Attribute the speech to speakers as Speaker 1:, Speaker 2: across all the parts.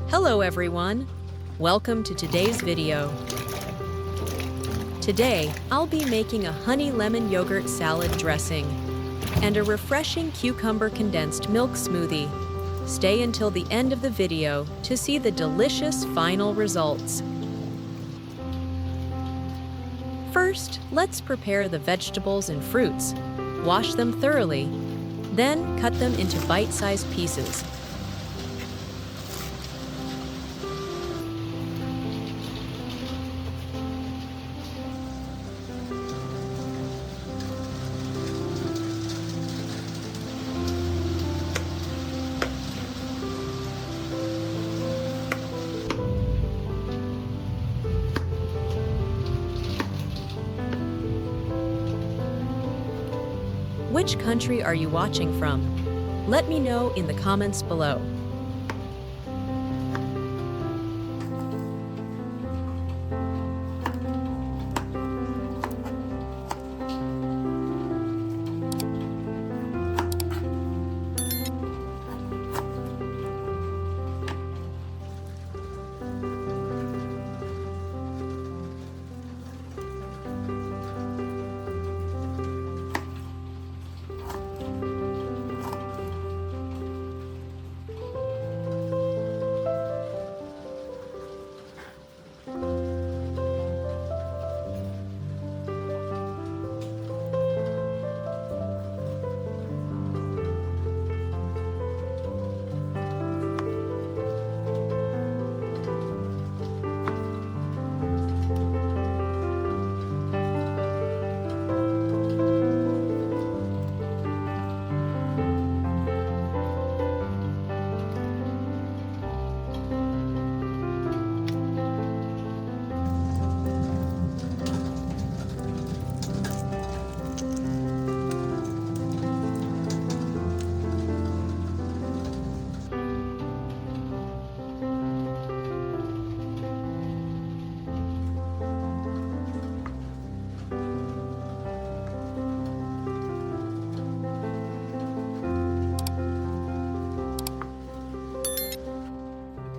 Speaker 1: Hello everyone! Welcome to today's video. Today, I'll be making a honey lemon yogurt salad dressing and a refreshing cucumber condensed milk smoothie. Stay until the end of the video to see the delicious final results. First, let's prepare the vegetables and fruits. Wash them thoroughly, then cut them into bite-sized pieces. Which country are you watching from? Let me know in the comments below.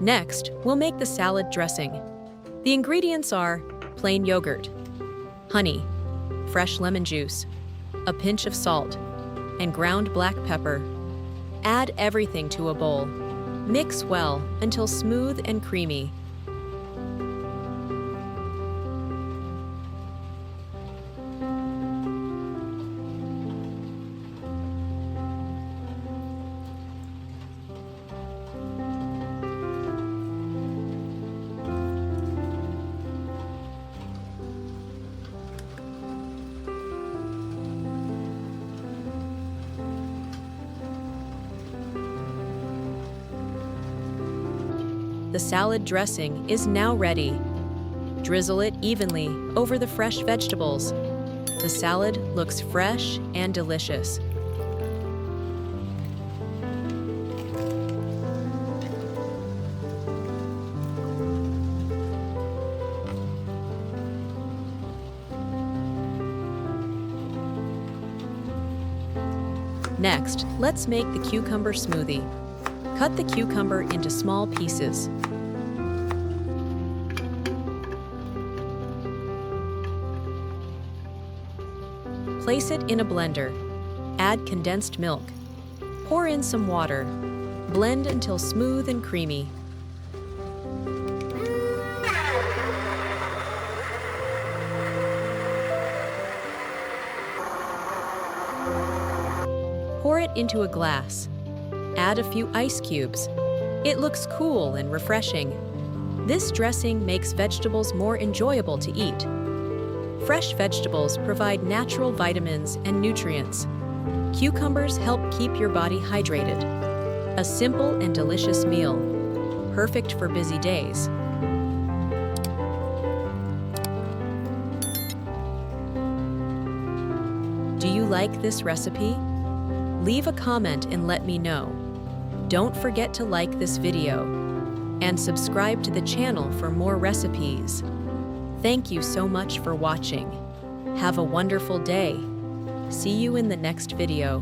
Speaker 1: Next, we'll make the salad dressing. The ingredients are plain yogurt, honey, fresh lemon juice, a pinch of salt, and ground black pepper. Add everything to a bowl. Mix well until smooth and creamy. The salad dressing is now ready. Drizzle it evenly over the fresh vegetables. The salad looks fresh and delicious. Next, let's make the cucumber smoothie. Cut the cucumber into small pieces. Place it in a blender. Add condensed milk. Pour in some water. Blend until smooth and creamy. Pour it into a glass. Add a few ice cubes. It looks cool and refreshing. This dressing makes vegetables more enjoyable to eat. Fresh vegetables provide natural vitamins and nutrients. Cucumbers help keep your body hydrated. A simple and delicious meal, perfect for busy days. Do you like this recipe? Leave a comment and let me know. Don't forget to like this video and subscribe to the channel for more recipes. Thank you so much for watching. Have a wonderful day. See you in the next video.